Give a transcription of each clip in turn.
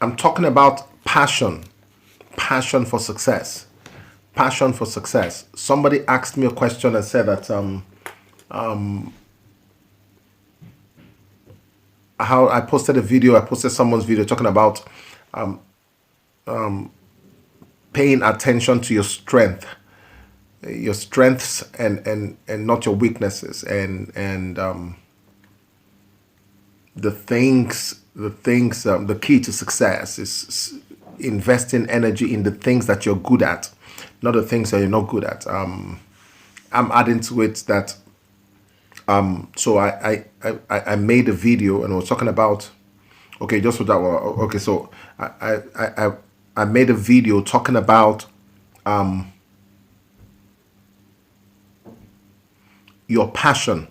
I'm talking about passion for success. Passion for success. Somebody asked me a question and said that how I posted someone's video talking about paying attention to your strengths and not your weaknesses, and the key to success is investing energy in the things that you're good at, not the things that you're not good at. I'm adding to it that so I made a video and I was talking about, okay, just for that one. Okay, so I made a video talking about your passion.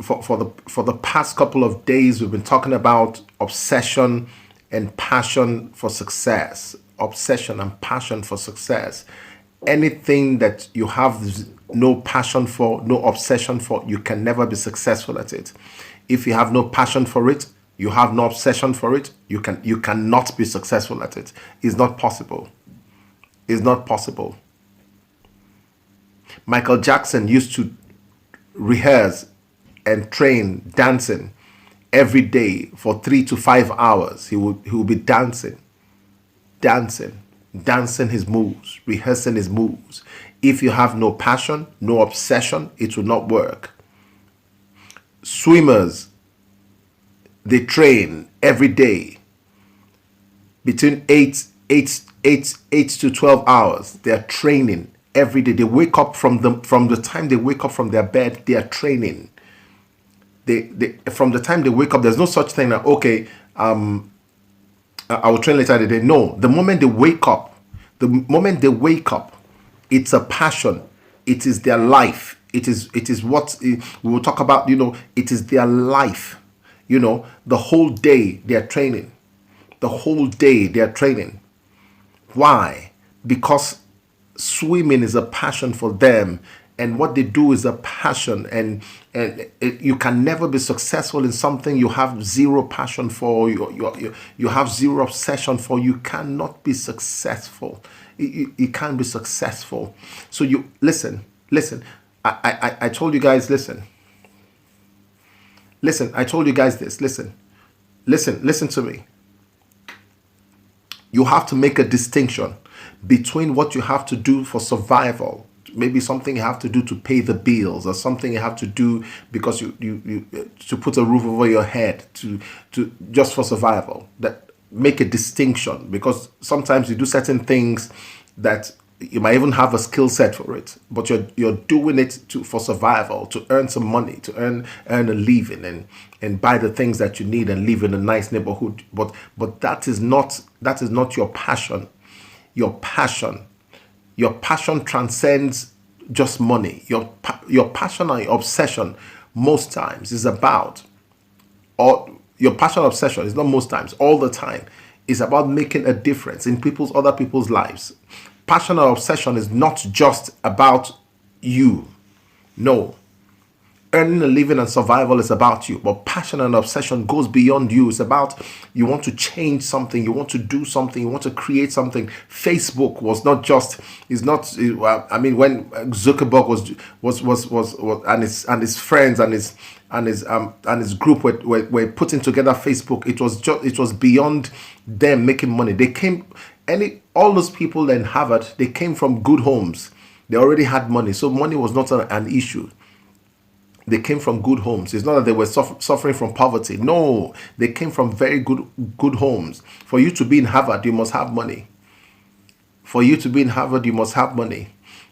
For the past couple of days, we've been talking about obsession and passion for success. Obsession and passion for success. Anything that you have no passion for, no obsession for, you can never be successful at it. If you have no passion for it, you have no obsession for it, you cannot be successful at it. It's not possible. It's not possible. Michael Jackson used to rehearse and train dancing every day for 3 to 5 hours. He would be dancing his moves, rehearsing his moves. If you have no passion, no obsession, it will not work. Swimmers, they train every day between 8 to 12 hours. They are training every day. They wake up from the time they wake up from their bed, they are training. They from the time they wake up, there's no such thing that, okay, I will train later in the day. No, the moment they wake up, it's a passion. It is their life. It is what we will talk about. It is their life. The whole day they are training. The whole day they are training. Why? Because swimming is a passion for them, and what they do is a passion, and you can never be successful in something you have zero passion for, you have zero obsession for. You cannot be successful. You can't be successful. So you listen. I told you guys, listen, I told you guys this. Listen to me. You have to make a distinction between what you have to do for survival, maybe something you have to do to pay the bills, or something you have to do because you to put a roof over your head, to just for survival. That make a distinction, because sometimes you do certain things that you might even have a skill set for it, but you're doing it for survival, to earn some money, to earn a living, and buy the things that you need and live in a nice neighborhood. But that is not your passion. Your passion transcends just money. Your passion and your obsession most times is about, or your passion and obsession is not most times, all the time, is about making a difference in other people's lives. Passion and obsession is not just about you. No. Earning a living and survival is about you, but passion and obsession goes beyond you. It's about, you want to change something, you want to do something, you want to create something. Facebook was not just, is not, I mean, when Zuckerberg was and his friends and his group were putting together Facebook, it was beyond them making money. They came, all those people in Harvard, they came from good homes. They already had money, so money was not an issue. They came from good homes. It's not that they were suffering from poverty. No, they came from very good homes. For you to be in Harvard, you must have money. For you to be in Harvard, you must have money.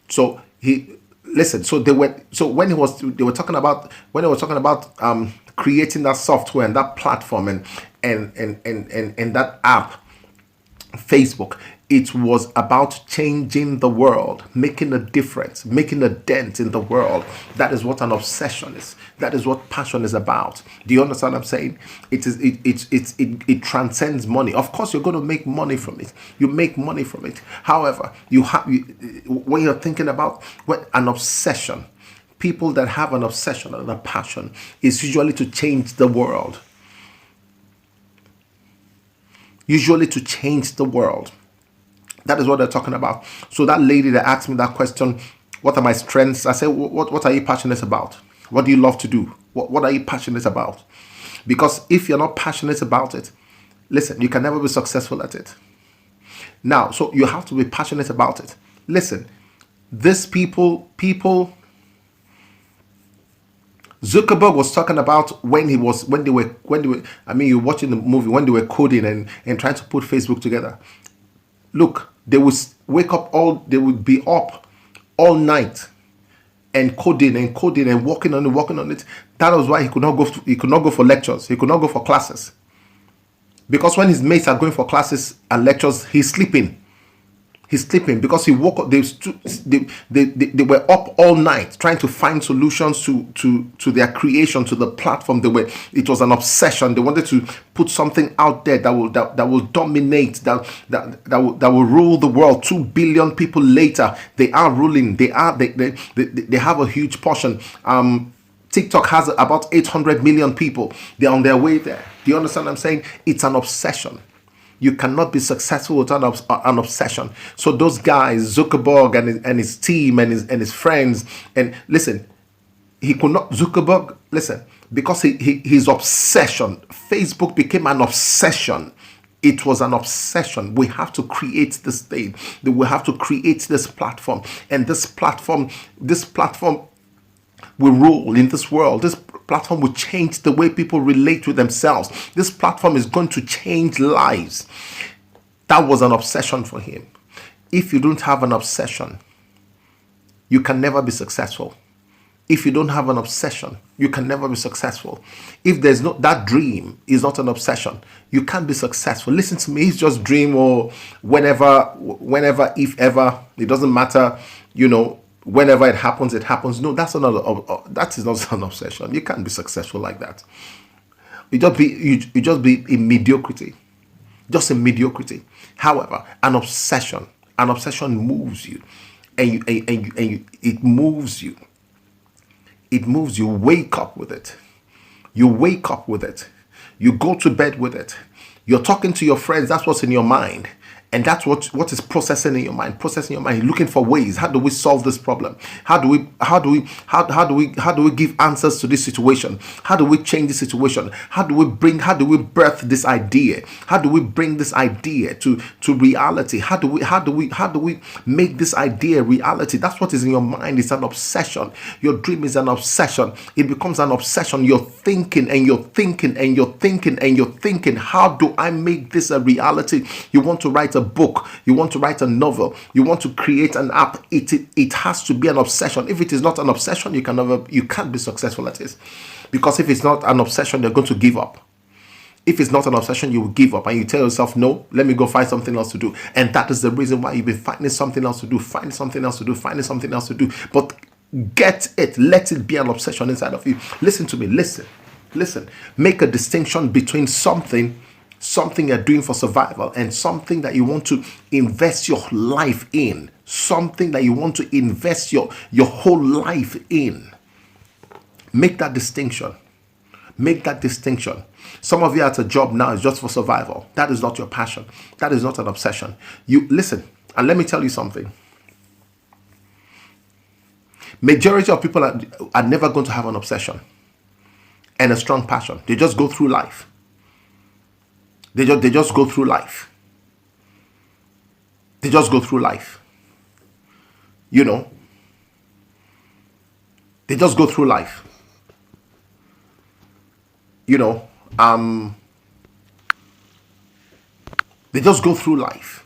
So So they were talking about creating that software and that platform and that app, Facebook. It was about changing the world, making a difference, making a dent in the world. That is what an obsession is. That is what passion is about. Do you understand what I'm saying? It transcends money. Of course, you're going to make money from it. You make money from it. However, when you're thinking about an obsession, people that have an obsession and a passion is usually to change the world. Usually to change the world. That is what they're talking about. So that lady that asked me that question, what are my strengths? I said, what are you passionate about? What do you love to do? What are you passionate about? Because if you're not passionate about it, listen, you can never be successful at it. Now, so you have to be passionate about it. Listen, these people, Zuckerberg was talking about when they were, I mean, you're watching the movie, when they were coding and trying to put Facebook together. Look, they would they would be up all night and coding and working on it. That was why he could not go for lectures. He could not go for classes. Because when his mates are going for classes and lectures, he's sleeping. He's sleeping because he woke up. They were up all night trying to find solutions to their creation, to the platform. It was an obsession. They wanted to put something out there that will dominate, that will rule the world. 2 billion people later, they are ruling. They have a huge portion. TikTok has about 800 million people. They're on their way there. Do you understand what I'm saying? It's an obsession. You cannot be successful without an obsession. So those guys, Zuckerberg and his team and his friends, and listen, he could not, Zuckerberg, listen, because his obsession, Facebook became an obsession. It was an obsession. We have to create this thing. We have to create this platform. And this platform will rule in this world. This platform will change the way people relate to themselves. This platform is going to change lives. That was an obsession for him. If you don't have an obsession, you can never be successful. If you don't have an obsession, you can never be successful. If there's not, that dream is not an obsession, you can't be successful. Listen to me, it's just dream, or whenever, if ever, it doesn't matter, whenever it happens, it happens. No, that is not an obsession. You can't be successful like that. You just be in mediocrity. Just in mediocrity. However, an obsession moves you, and it moves you. It moves you. Wake up with it. You wake up with it. You go to bed with it. You're talking to your friends. That's what's in your mind. And that's what is processing in your mind. Looking for ways. How do we solve this problem? How do we give answers to this situation? How do we change the situation? How do we birth this idea? How do we bring this idea to reality? How do we make this idea reality? That's what is in your mind. It's an obsession. Your dream is an obsession. It becomes an obsession. You're thinking and you're thinking and you're thinking and you're thinking, how do I make this a reality? You want to write a book, you want to write a novel, you want to create an app. It has to be an obsession. If it is not an obsession, you can't be successful at it. Because if it's not an obsession, you're going to give up. If it's not an obsession, you will give up and you tell yourself, no, let me go find something else to do. And that is the reason why you've been finding something else to do. But get it, let it be an obsession inside of you. Listen to me, listen. Make a distinction between something you're doing for survival and something that you want to invest your life in. Something that you want to invest your whole life in. Make that distinction. Some of you at a job now is just for survival. That is not your passion. That is not an obsession. You listen, and let me tell you something. Majority of people are never going to have an obsession and a strong passion. They just go through life. They just go through life. They just go through life. They just go through life. They just go through life.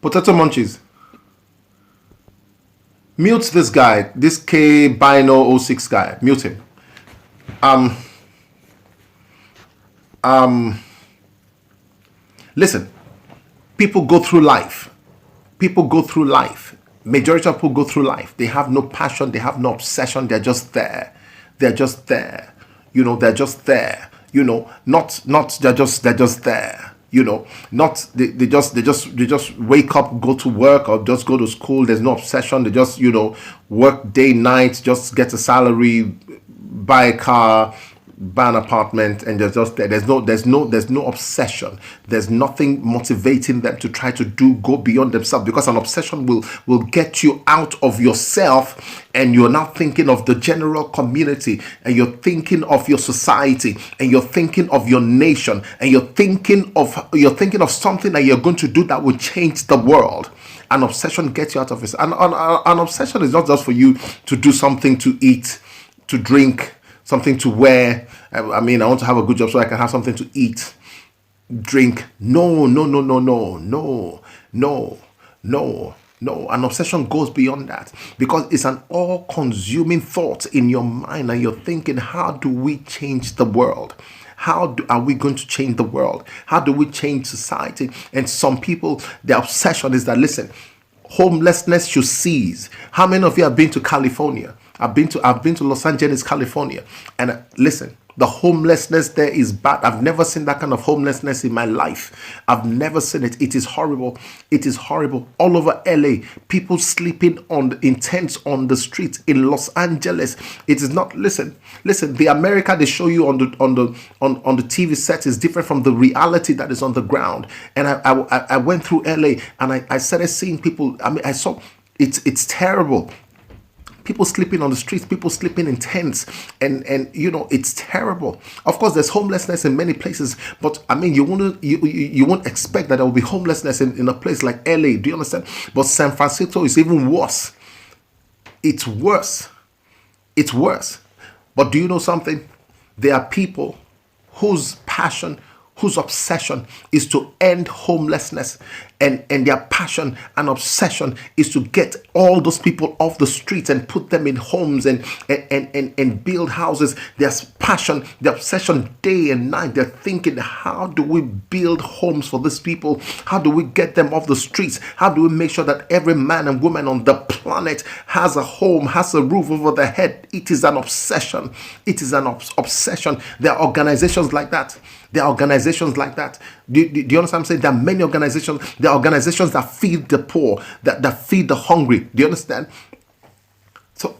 Potato Munchies. Mute this guy, this K Bino 06 guy. Mute him. Listen, people go through life. Majority of people go through life. They have no passion. They have no obsession. They're just there. They're just there. They're just there. They're just there. Not they just wake up, go to work, or just go to school. There's no obsession. They just work day night, just get a salary, buy a car, buy an apartment, and they're just there. There's no obsession. There's nothing motivating them to try to go beyond themselves, because an obsession will get you out of yourself, and you're not thinking of the general community, and you're thinking of your society, and you're thinking of your nation, and you're thinking of something that you're going to do that will change the world. An obsession gets you out of it. An obsession is not just for you to do something, to eat, to drink, something to wear. I want to have a good job so I can have something to eat, drink. No. An obsession goes beyond that, because it's an all-consuming thought in your mind, and you're thinking, how do we change the world? Are we going to change the world? How do we change society? And some people, their obsession is that, listen, homelessness should cease. How many of you have been to California? I've been to Los Angeles, California, and listen, the homelessness there is bad. I've never seen that kind of homelessness in my life. I've never seen it. It is horrible. It is horrible. All over LA, people sleeping in tents on the streets. In Los Angeles, it is not. Listen. The America they show you on the TV set is different from the reality that is on the ground. And I went through LA, and I started seeing people. I saw it's terrible. People sleeping on the streets, people sleeping in tents, and it's terrible. Of course, there's homelessness in many places, but you won't expect that there will be homelessness in a place like LA. Do you understand? But San Francisco is even worse. It's worse. But do you know something? There are people whose passion, whose obsession is to end homelessness, and their passion and obsession is to get all those people off the streets and put them in homes and build houses. There's passion, the obsession day and night. They're thinking, how do we build homes for these people? How do we get them off the streets? How do we make sure that every man and woman on the planet has a home, has a roof over their head? It is an obsession. It is an obsession. There are organizations like that. Do you understand what I'm saying? There are many organizations. There are organizations that feed the poor, that feed the hungry. Do you understand? So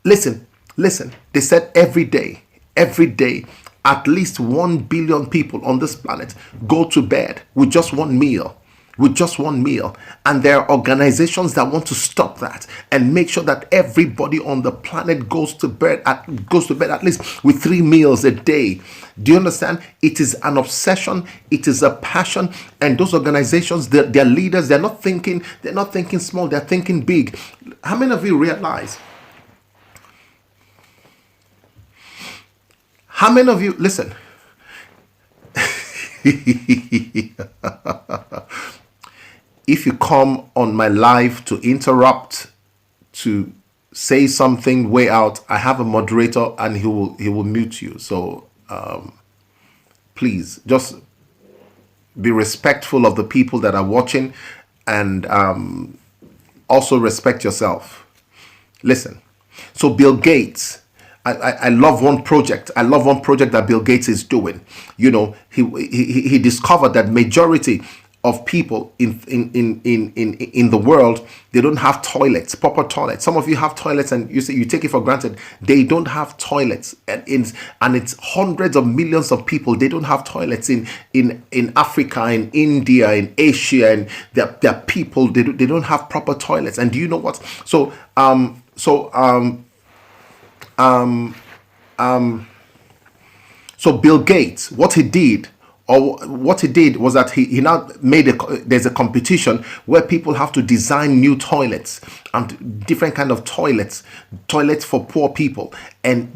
listen. They said every day, at least 1 billion people on this planet go to bed with just one meal. And there are organizations that want to stop that and make sure that everybody on the planet goes to bed at least with 3 meals a day. Do you understand? It is an obsession, it is a passion, and those organizations, their leaders, they're not thinking small, they're thinking big. How many of you realize? How many of you listen? If you come on my live to interrupt, to say something way out, I have a moderator and he will mute you. So please just be respectful of the people that are watching, and also respect yourself. Listen. So Bill Gates, I love one project. That Bill Gates is doing. He discovered that majority of people in the world, they don't have toilets, proper toilets. Some of you have toilets and you say you take it for granted. They don't have toilets, and it's hundreds of millions of people. They don't have toilets in Africa, in India, in Asia, and there are people they don't have proper toilets. And do you know what? So Bill Gates, what he did was that he now made there's a competition where people have to design new toilets and different kind of toilets for poor people, and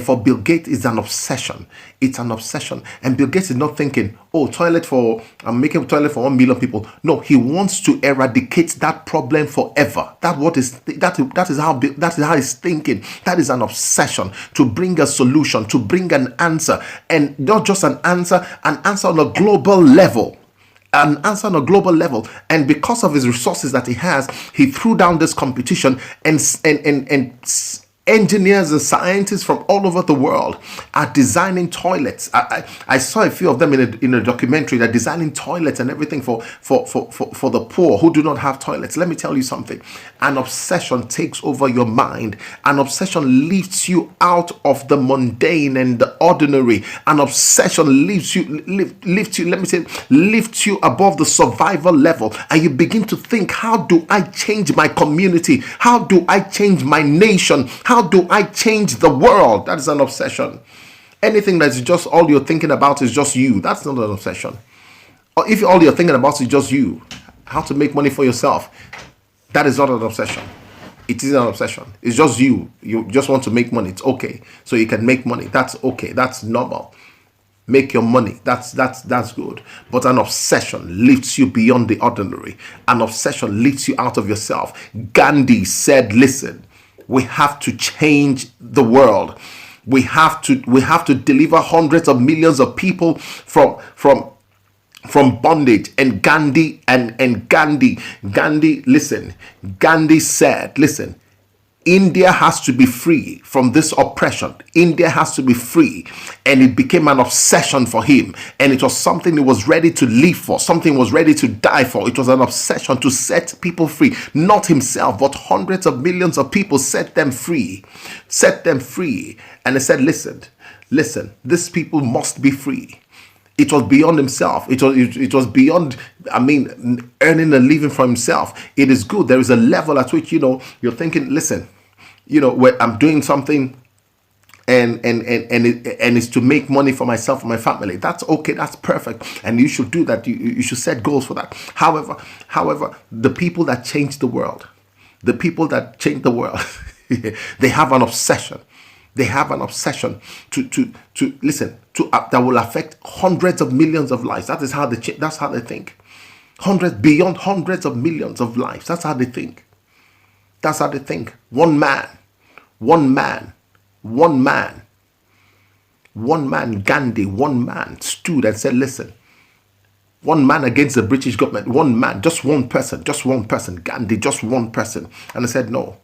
for Bill Gates, it's an obsession. It's an obsession. And Bill Gates is not thinking, I'm making a toilet for 1 million people. No, he wants to eradicate that problem forever. That is how he's thinking. That is an obsession, to bring a solution, to bring an answer, and not just an answer on a global level. And because of his resources that he has, he threw down this competition and Engineers and scientists from all over the world are designing toilets. I saw a few of them in a documentary. They're designing toilets and everything for the poor who do not have toilets. Let me tell you something. An obsession takes over your mind. An obsession lifts you out of the mundane and the ordinary. An obsession lifts you above the survival level, and you begin to think, how do I change my community? How do I change my nation? How do I change the world? That is an obsession. Anything that's just all you're thinking about is just you, that's not an obsession. Or if all you're thinking about is just you, how to make money for yourself, that is not an obsession. It is an obsession. It's just you. You just want to make money. It's okay. So you can make money. That's okay. That's normal. Make your money. That's good. But an obsession lifts you beyond the ordinary. An obsession lifts you out of yourself. Gandhi said, listen, we have to change the world. We have to deliver hundreds of millions of people from bondage. And Gandhi listen, Gandhi said, listen, India has to be free from this oppression. India has to be free. And it became an obsession for him. And it was something he was ready to live for, something he was ready to die for. It was an obsession to set people free. Not himself, but hundreds of millions of people, set them free. Set them free. And he said, listen, these people must be free. It was beyond himself. It was beyond, earning a living for himself. It is good. There is a level at which, you're thinking, listen, where I'm doing something and it's to make money for myself and my family. That's okay. That's perfect. And you should do that. You should set goals for that. However, the people that change the world, they have an obsession. They have an obsession to listen to that will affect hundreds of millions of lives. That is how that's how they think. Beyond hundreds of millions of lives. That's how they think. That's how they think. One man, Gandhi, one man stood and said, listen, one man against the British government, one man, just one person, Gandhi, just one person. And I said, no.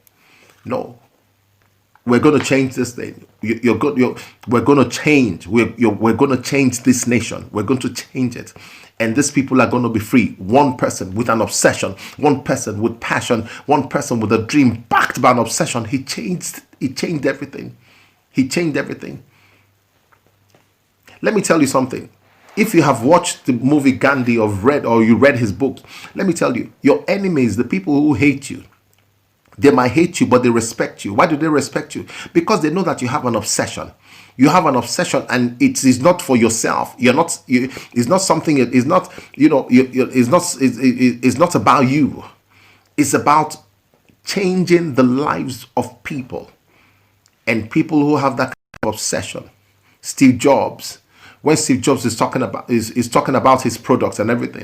We're going to change this thing. We're going to change. We're going to change this nation. We're going to change it. And these people are going to be free. One person with an obsession, one person with passion, one person with a dream backed by an obsession. He changed everything. He changed everything. Let me tell you something. If you have watched the movie Gandhi or you read his books, let me tell you, your enemies, the people who hate you, they might hate you, but they respect you. Why do they respect you? Because they know that you have an obsession. You have an obsession, and it is not for yourself. It's not something. It's not. It's not about you. It's about changing the lives of people, and people who have that kind of obsession. Steve Jobs, when Steve Jobs is talking about his products and everything.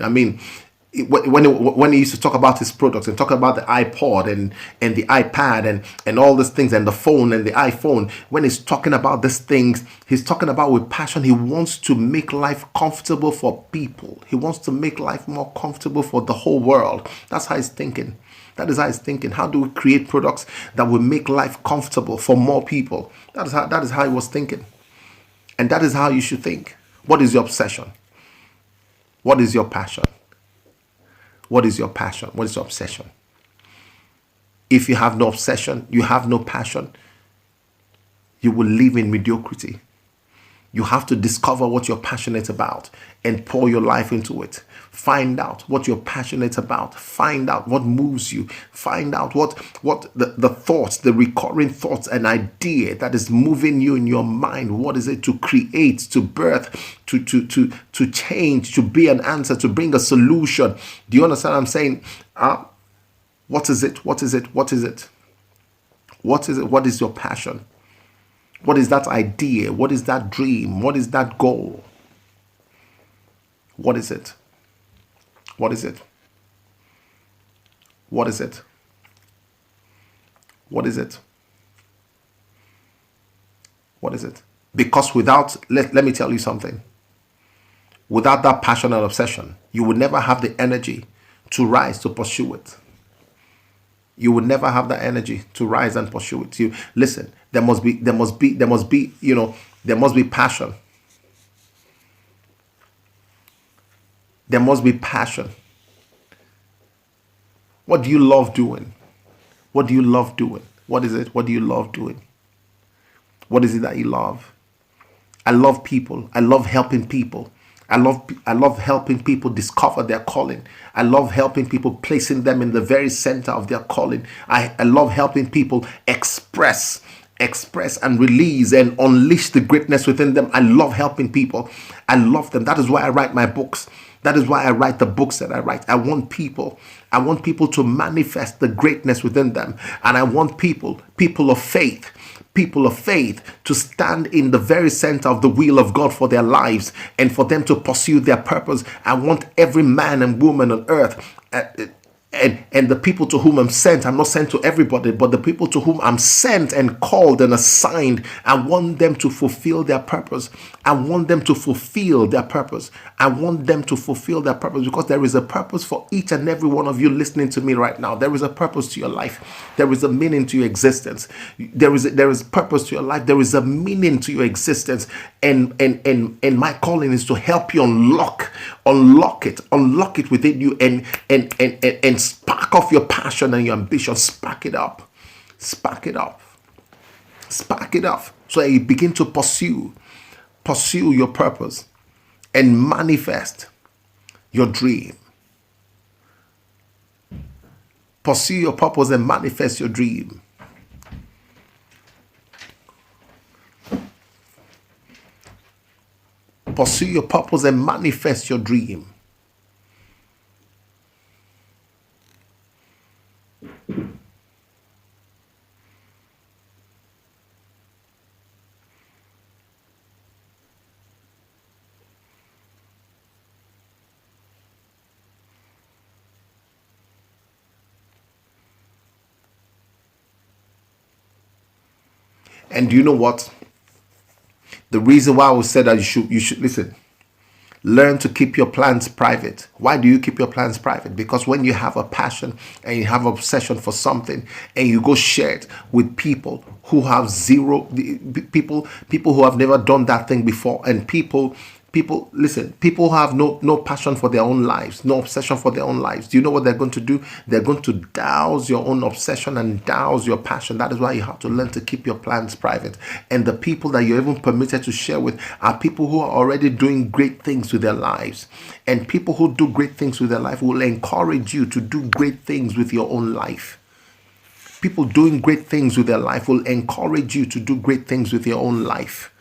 When he used to talk about his products and talk about the iPod and the iPad and all these things and the phone and the iPhone, when he's talking about these things, he's talking about with passion. He wants to make life comfortable for people. He wants to make life more comfortable for the whole world. That's how he's thinking. That is how he's thinking. How do we create products that will make life comfortable for more people? That is how he was thinking. And that is how you should think. What is your obsession? What is your passion? What is your passion? What is your obsession? If you have no obsession, you have no passion, you will live in mediocrity. You have to discover what you're passionate about and pour your life into it. Find out what you're passionate about. Find out what moves you. Find out what the thoughts, the recurring thoughts, an idea that is moving you in your mind. What is it to create, to birth, to change, to be an answer, to bring a solution? Do you understand what I'm saying? What is it? What is it? What is it? What is it? What is your passion? What is that idea? What is that dream? What is that goal? What is it? What is it? What is it? What is it? What is it? Because let me tell you something. Without that passion and obsession, you will never have the energy to rise to pursue it. You will never have that energy to rise and pursue it. You listen, there must be, there must be passion. There must be passion. What do you love doing? What do you love doing? What is it? What do you love doing? What is it that you love? I love people. I love helping people. I love helping people discover their calling. I love helping people, placing them in the very center of their calling. I love helping people express and release and unleash the greatness within them. I love helping people. I love them. That is why I write my books. That is why I write the books that I write. I want people to manifest the greatness within them. And I want people of faith, to stand in the very center of the will of God for their lives and for them to pursue their purpose. I want every man and woman on earth, and the people to whom I'm sent. I'm not sent to everybody, but the people to whom I'm sent and called and assigned, I want them to fulfill their purpose. I want them to fulfill their purpose. I want them to fulfill their purpose, because there is a purpose for each and every one of you listening to me right now. There is a purpose to your life. There is a meaning to your existence. There is purpose to your life. There is a meaning to your existence. And my calling is to help you unlock it within you, and spark off your passion and your ambition. Spark it up, so that you begin to pursue your purpose and manifest your dream. Pursue your purpose and manifest your dream. Pursue your purpose and manifest your dream. And do you know what? The reason why I would say that you should listen. Learn to keep your plans private. Why do you keep your plans private? Because when you have a passion and you have obsession for something, and you go share it with people who have people who have never done that thing before, and people who have no passion for their own lives, no obsession for their own lives. Do you know what they're going to do? They're going to douse your own obsession and douse your passion. That is why you have to learn to keep your plans private. And the people that you're even permitted to share with are people who are already doing great things with their lives. And people who do great things with their life will encourage you to do great things with your own life. People doing great things with their life will encourage you to do great things with your own life.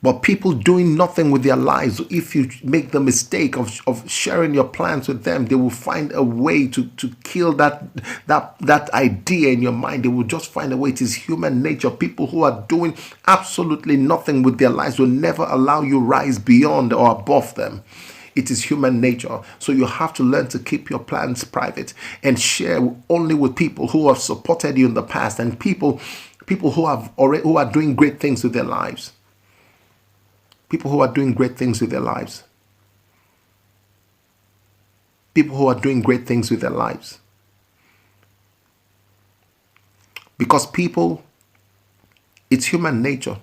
But people doing nothing with their lives, if you make the mistake of sharing your plans with them, they will find a way to kill that idea in your mind. They will just find a way. It is human nature. People who are doing absolutely nothing with their lives will never allow you rise beyond or above them. It is human nature. So you have to learn to keep your plans private and share only with people who have supported you in the past, and people who are doing great things with their lives. People who are doing great things with their lives. People who are doing great things with their lives. Because people, it's human nature.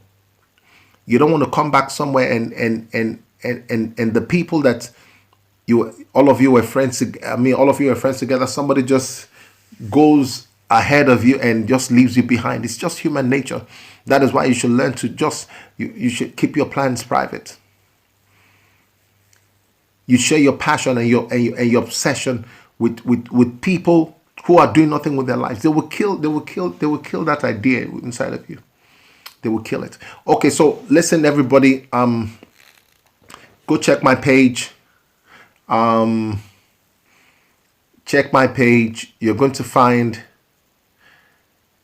You don't want to come back somewhere and the people that all of you were friends together, somebody just goes ahead of you and just leaves you behind. It's just human nature. That is why you should learn to you should keep your plans private. You share your passion and your obsession with people who are doing nothing with their lives. They will kill that idea inside of you. They will kill it. Okay, so listen, everybody. Go check my page. Check my page. You're going to find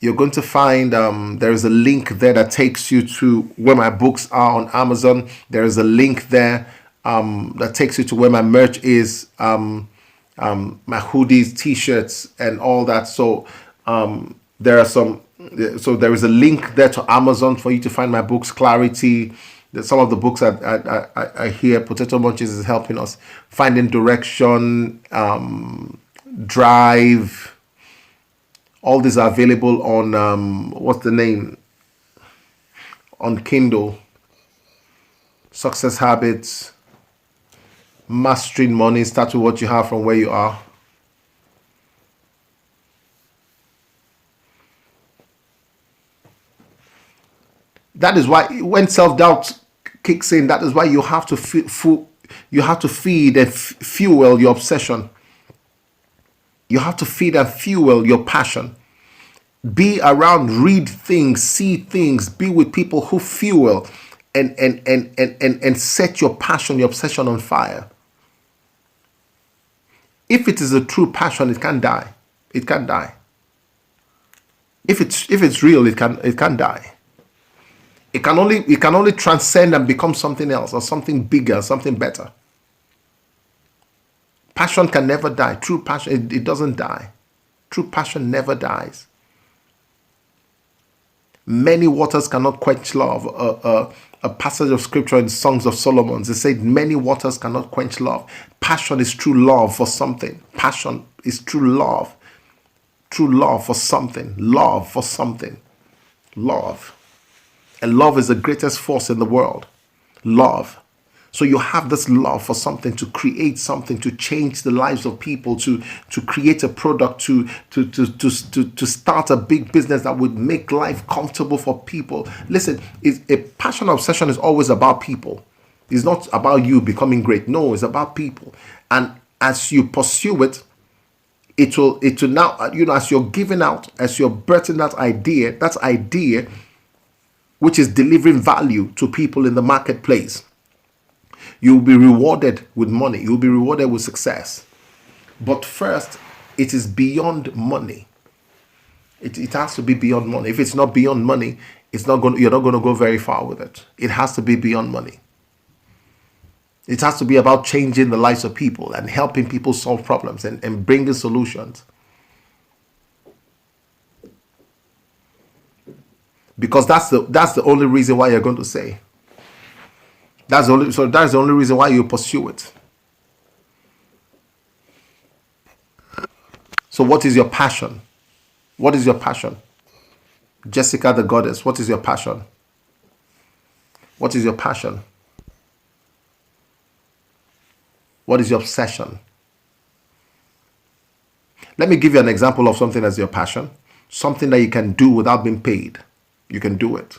there is a link there that takes you to where my books are on Amazon. There is a link there that takes you to where my merch is, my hoodies, t-shirts, and all that. So there is a link there to Amazon for you to find my books. Clarity. Some of the books I hear. Potato Munches is helping us. Finding Direction, Drive. All these are available on what's the name? On Kindle. Success Habits, Mastering Money. Start with what you have from where you are. That is why when self-doubt kicks in, that is why you have to feed and fuel your obsession. You have to feed and fuel your passion. Be around, read things, see things, be with people who fuel and set your passion, your obsession on fire. If it is a true passion, it can die. It can die. If it's real, it can die. It can only transcend and become something else or something bigger, something better. Passion can never die. True passion, it doesn't die. True passion never dies. Many waters cannot quench love. A passage of scripture in Songs of Solomon, it said, many waters cannot quench love. Passion is true love for something. Passion is true love. True love for something. Love for something. Love. And love is the greatest force in the world. Love. So you have this love for something, to create something, to change the lives of people, to create a product, to start a big business that would make life comfortable for people. Listen, a passion obsession is always about people. It's not about you becoming great. No, it's about people. And as you pursue it, it will now, as you're giving out, as you're birthing that idea which is delivering value to people in the marketplace, you'll be rewarded with money. You'll be rewarded with success. But first, it is beyond money. It has to be beyond money. If it's not beyond money, you're not going to go very far with it. It has to be beyond money. It has to be about changing the lives of people and helping people solve problems and bringing solutions. Because that's the only reason why you're going to say. That's the only reason why you pursue it. So what is your passion? What is your passion? Jessica the goddess, what is your passion? What is your passion? What is your obsession? Let me give you an example of something as your passion. Something that you can do without being paid. You can do it.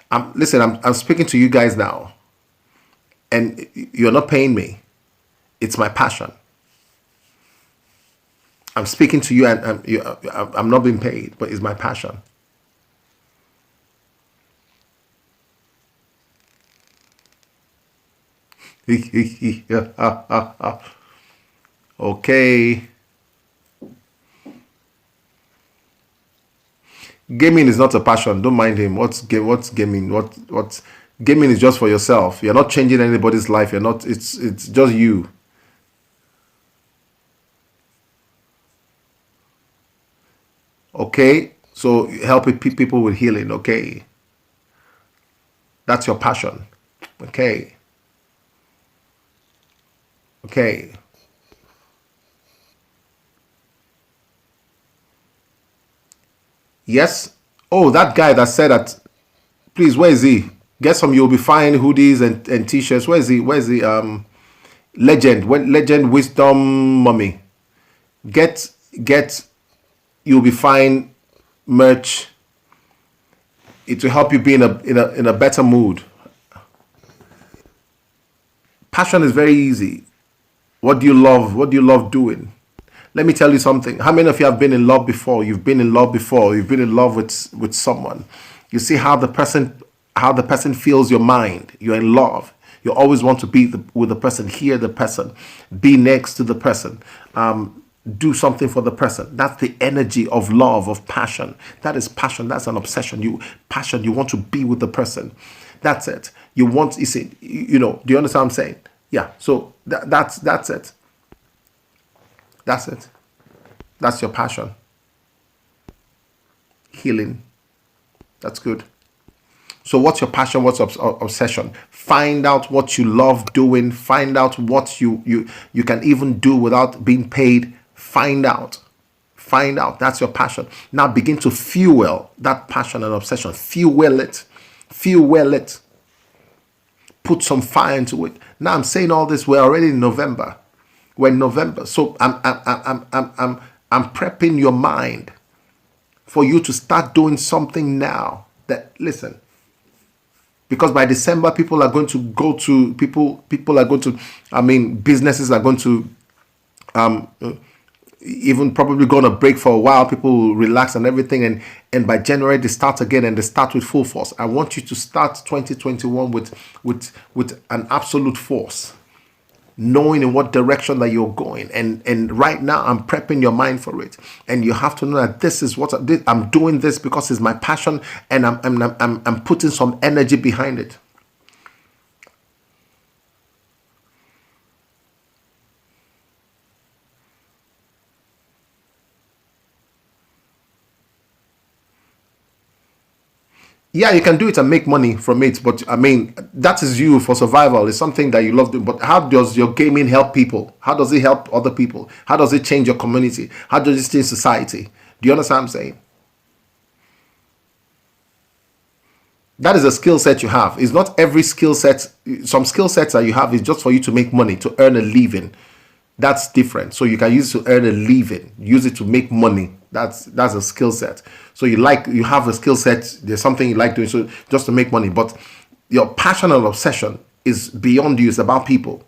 I'm speaking to you guys now, and you're not paying me. It's my passion. I'm speaking to you, and I'm not being paid, but it's my passion. Okay. Gaming is not a passion. Don't mind him. What's gaming? What gaming is just for yourself. You're not changing anybody's life. You're not. It's just you. Okay. So helping people with healing. Okay. That's your passion. Okay. Okay. Yes. Oh, that guy that said that. Please, where is he? Get some. You'll be fine hoodies and t-shirts. Where is he? Where is the legend wisdom mummy? Get. You'll be fine merch. It will help you be in a better mood. Passion is very easy. What do you love? What do you love doing? Let me tell you something. How many of you have been in love before? You've been in love before. You've been in love with someone. You see how the person fills your mind. You're in love. You always want to be with the person, hear the person, be next to the person, do something for the person. That's the energy of love, of passion. That is passion. That's an obsession. You want to be with the person. That's it. You see, do you understand what I'm saying? Yeah. So that's it. That's it. That's your passion. Healing. That's good. So what's your passion? What's obsession? Find out what you love doing. Find out what you can even do without being paid. Find out. Find out. That's your passion. Now begin to fuel that passion and obsession. Fuel it. Fuel it. Put some fire into it. Now I'm saying all this. We're already in November. We're in November. So I'm prepping your mind for you to start doing something now. That, listen, because by December people are going to go to people are going to, I mean, businesses are going to even probably going to break for a while. People will relax and everything, and by January they start again, and they start with full force. I want you to start 2021 with an absolute force, knowing in what direction that you're going. And right now I'm prepping your mind for it, and you have to know that this is what I'm doing, this because it's my passion, and I'm putting some energy behind it. Yeah, you can do it and make money from it, but I mean, that is you for survival. It's something that you love doing. But how does your gaming help people? How does it help other people? How does it change your community? How does it change society? Do you understand what I'm saying? That is a skill set you have. It's not every skill set. Some skill sets that you have is just for you to make money, to earn a living. That's different. So you can use it to earn a living, use it to make money. That's a skill set. So you have a skill set, there's something you like doing, so just to make money. But your passion and obsession is beyond you. It's about people.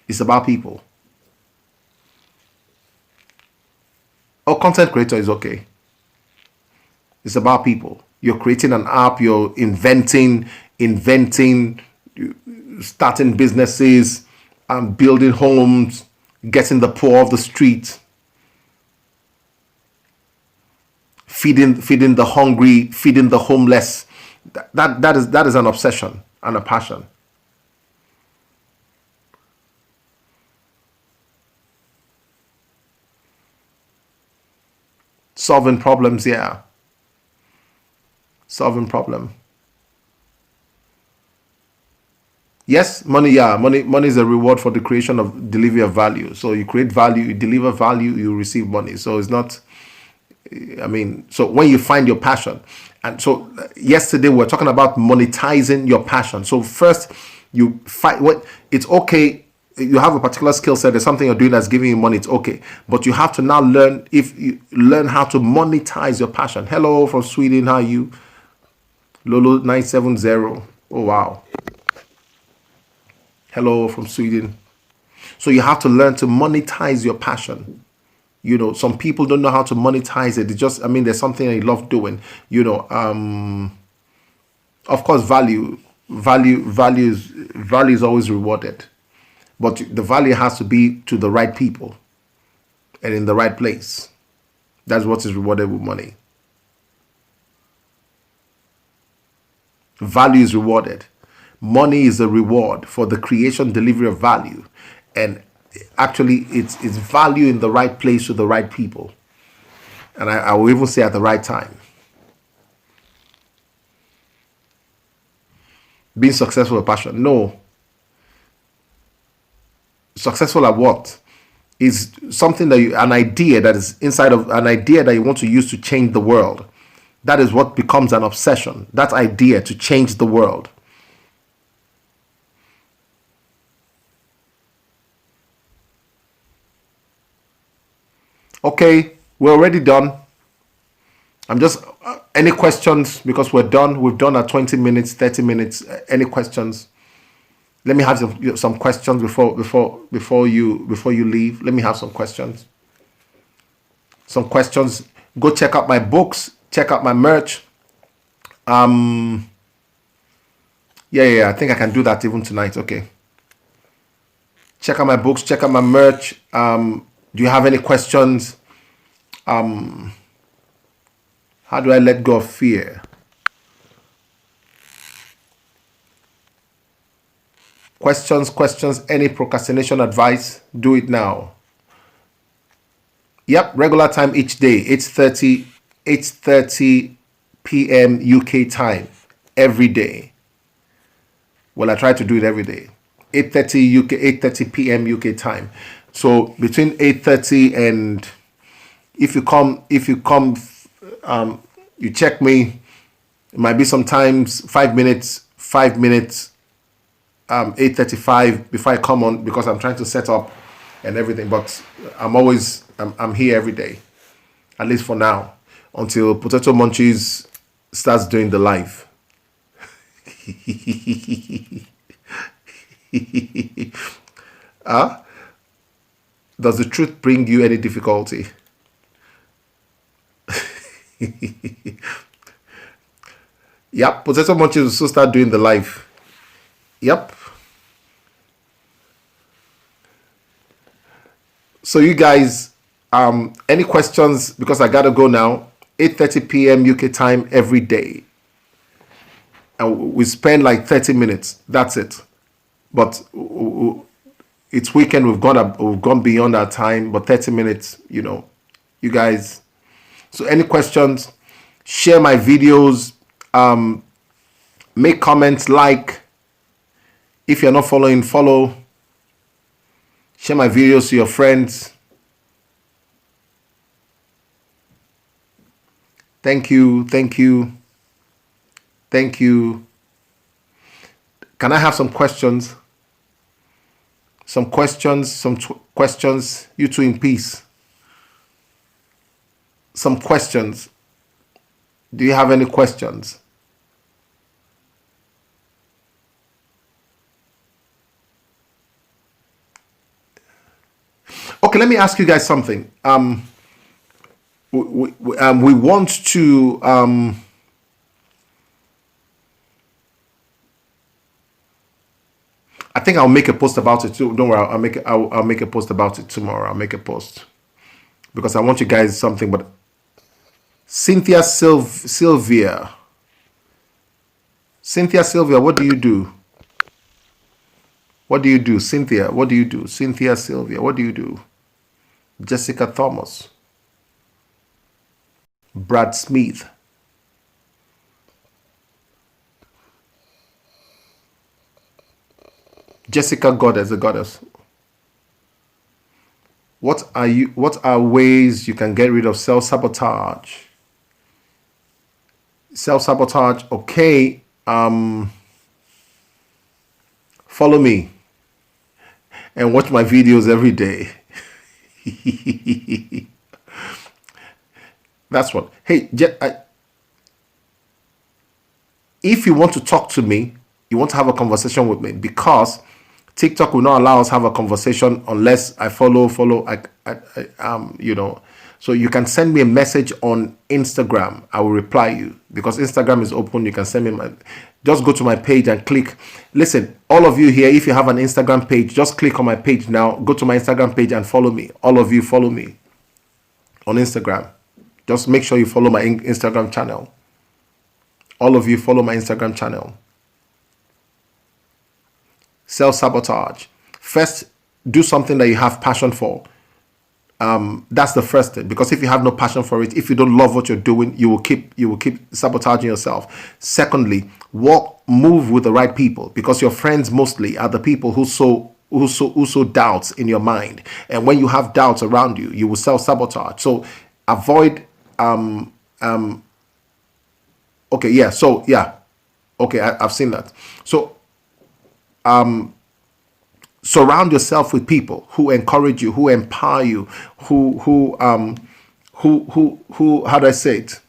It's about people. Oh, content creator is okay. It's about people. You're creating an app, you're inventing, starting businesses, building homes, getting the poor off the street, feeding the hungry, feeding the homeless. That is an obsession and a passion. Solving problems, yeah. Solving problem. Yes, money, yeah. Money is a reward for the creation of delivery of value. So you create value, you deliver value, you receive money. So it's not, I mean, so when you find your passion, and so yesterday we were talking about monetizing your passion. So first you find what it's okay. You have a particular skill set. There's something you're doing that's giving you money. It's okay, but you have to now learn. If you learn how to monetize your passion. Hello from Sweden. How are you? Lolo 970. Oh wow. Hello from Sweden. So you have to learn to monetize your passion. You know, some people don't know how to monetize it. It's just, I mean, there's something they love doing. You know, of course, value is always rewarded, but the value has to be to the right people and in the right place. That's what is rewarded with money. Value is rewarded. Money is a reward for the creation, delivery of value, and actually it's value in the right place to the right people, and I will even say at the right time. Being successful with passion, no. Successful at what? Is something that an idea that is inside of an idea that you want to use to change the world. That is what becomes an obsession. That idea to change the world. Okay, we're already done. I'm just any questions, because we're done. We've done at 20 minutes, 30 minutes. Any questions? Let me have some questions before you leave. Let me have some questions. Some questions. Go check out my books. Check out my merch. Yeah. I think I can do that even tonight. Okay. Check out my books. Check out my merch. Do you have any questions? How do I let go of fear? Questions, any procrastination advice? Do it now. Yep, regular time each day, 8:30 p.m. UK time. every day. Well, I try to do it every day. 8:30 UK, 8:30 p.m. UK time. So between 8:30 and if you come, you check me. It might be sometimes 5 minutes, 8:35 before I come on because I'm trying to set up and everything. But I'm here every day, at least for now, until Potato Munchies starts doing the live. Does the truth bring you any difficulty? Yep, Potato Munchies will also start doing the live. Yep. So you guys, any questions? Because I gotta go now. 8:30 p.m. UK time every day, and we spend like 30 minutes. That's it. But it's weekend. We've gone beyond our time. But 30 minutes, you guys. So any questions? Share my videos. Make comments. Like. If you're not following, follow. Share my videos to your friends. Thank you. Thank you. Thank you. Can I have some questions? Some questions. You two in peace. Some questions. Do you have any questions? Okay, let me ask you guys something. We want to I think I'll make a post about it too. Don't worry, I'll make a post about it tomorrow. I'll make a post because I want you guys something. But Cynthia Sylvia, what do you do? What do you do, Cynthia? What do you do, Cynthia Sylvia? What do you do? Jessica Thomas, Brad Smith, Jessica Goddess, the goddess. What are ways you can get rid of self-sabotage? Self-sabotage, okay. Follow me and watch my videos every day. That's what. Hey, if you want to talk to me, you want to have a conversation with me, because TikTok will not allow us to have a conversation unless I follow. So you can send me a message on Instagram. I will reply you because Instagram is open. You can send me just go to my page and click. Listen, all of you here, if you have an Instagram page, just click on my page now. Go to my Instagram page and follow me. All of you follow me on Instagram. Just make sure you follow my Instagram channel. All of you follow my Instagram channel. Self-sabotage. First, do something that you have passion for. That's the first thing, because if you have no passion for it, if you don't love what you're doing, you will keep sabotaging yourself. Secondly, move with the right people, because your friends mostly are the people who sow doubts in your mind, and when you have doubts around you, you will self-sabotage. So avoid. Okay, yeah. So yeah, okay, I've seen that. So surround yourself with people who encourage you, who empower you, who how do I say it?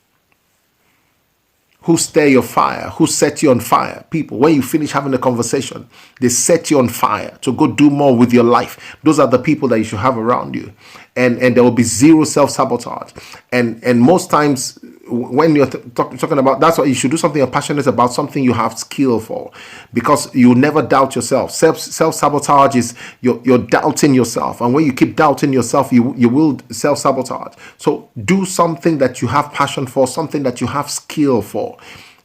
Who stir your fire, who set you on fire. People, when you finish having a conversation, they set you on fire to go do more with your life. Those are the people that you should have around you, and there will be zero self-sabotage. And most times when you're talking about, that's what you should do, something you're passionate about, something you have skill for, because you never doubt yourself. Self-sabotage is you're doubting yourself, and when you keep doubting yourself, you will self-sabotage. So do something that you have passion for, something that you have skill for,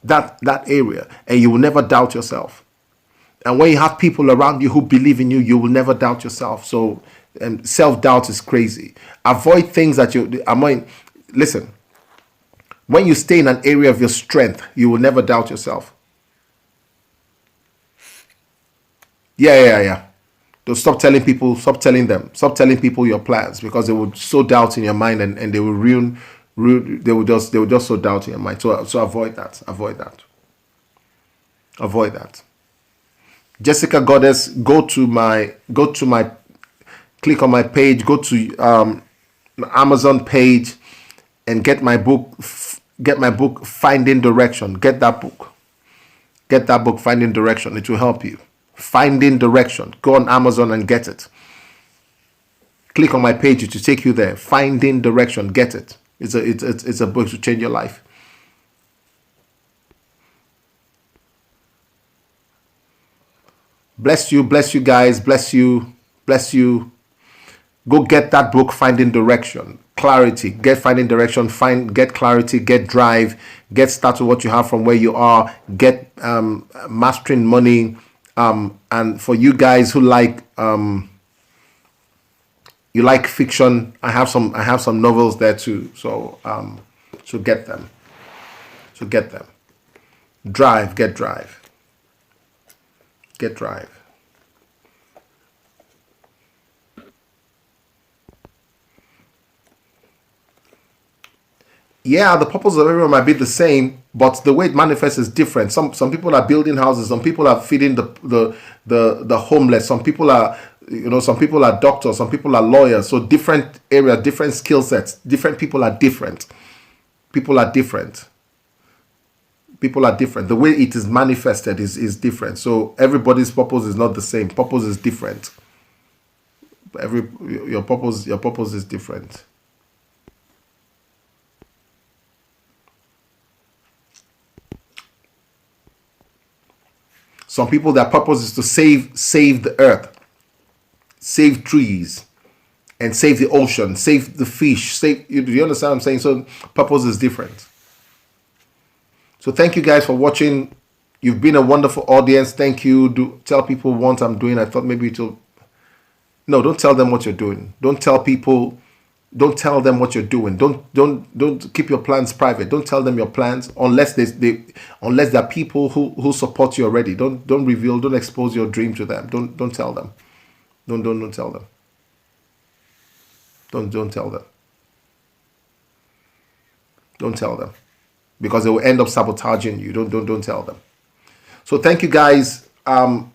that area, and you will never doubt yourself. And when you have people around you who believe in you, you will never doubt yourself. So self-doubt is crazy. Avoid things that listen, when you stay in an area of your strength, you will never doubt yourself. Yeah. Don't stop telling people, stop telling people your plans, because they will sow doubt in your mind, and they will they will just sow doubt in your mind. So avoid that. Avoid that. Jessica Goddess, go to my click on my page, go to Amazon page, and get my book. Get my book, Finding Direction. Get that book. Finding Direction. It will help you. Finding Direction. Go on Amazon and get it. Click on my page, it will take you there. Finding Direction. Get it. It's a book to change your life. Bless you guys. Bless you. Go get that book, Finding Direction. Clarity. Get Finding Direction. Get clarity. Get drive. Get started what you have from where you are. Get Mastering Money. And for you guys who like you like fiction, I have some novels there too. So get them. Drive. Get drive. Yeah, the purpose of everyone might be the same, but the way it manifests is different. Some people are building houses, some people are feeding the homeless, some people are doctors, some people are lawyers. So different areas, different skill sets, different people are different. People are different. The way it is manifested is different. So everybody's purpose is not the same. Purpose is different. Your purpose is different. Some people, their purpose is to save the earth, save trees, and save the ocean, save the fish. Do you understand what I'm saying? So purpose is different. So thank you guys for watching. You've been a wonderful audience. Thank you. Do tell people what I'm doing. I thought maybe no, don't tell them what you're doing. Don't tell them what you're doing. Don't keep your plans private. Don't tell them your plans unless there are people who support you already. Don't reveal. Don't expose your dream to them. Don't tell them. Don't tell them. Don't tell them. Don't tell them, because they will end up sabotaging you. Don't tell them. So thank you guys. So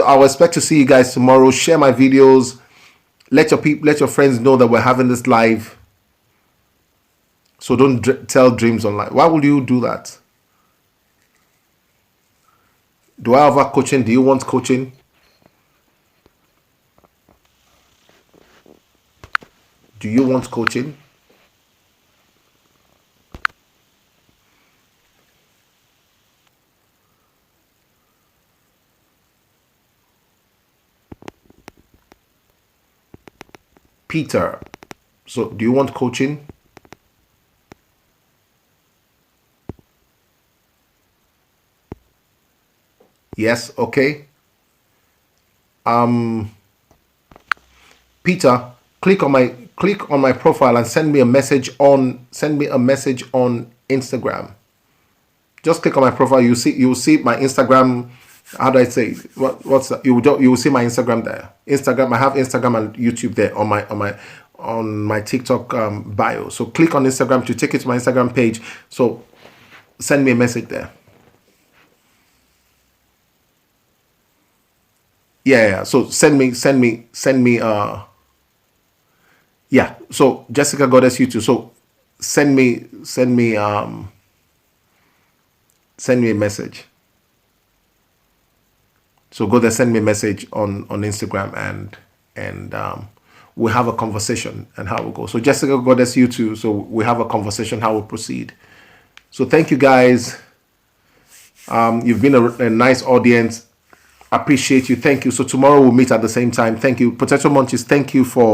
I'll expect to see you guys tomorrow. Share my videos. Let your friends know that we're having this live. So don't tell dreams online. Why would you do that? Do I offer coaching? Do you want coaching? Do you want coaching? Peter, so do you want coaching? Yes, okay. Peter, click on my profile and send me a message on Instagram. Just click on my profile. You will see my Instagram. How do I say it? What's that? You will see my Instagram there. Instagram. I have Instagram and YouTube there on my TikTok bio. So click on Instagram to take it to my Instagram page. So send me a message there. Yeah. So send me. Yeah. So Jessica Goddess YouTube. So send me a message. So go there, send me a message on Instagram, and we'll have a conversation and how we'll go. So Jessica Goddess YouTube. So we have a conversation how we'll proceed. So thank you guys. You've been a nice audience. Appreciate you. Thank you. So tomorrow we'll meet at the same time. Thank you. Potential Munchies, thank you for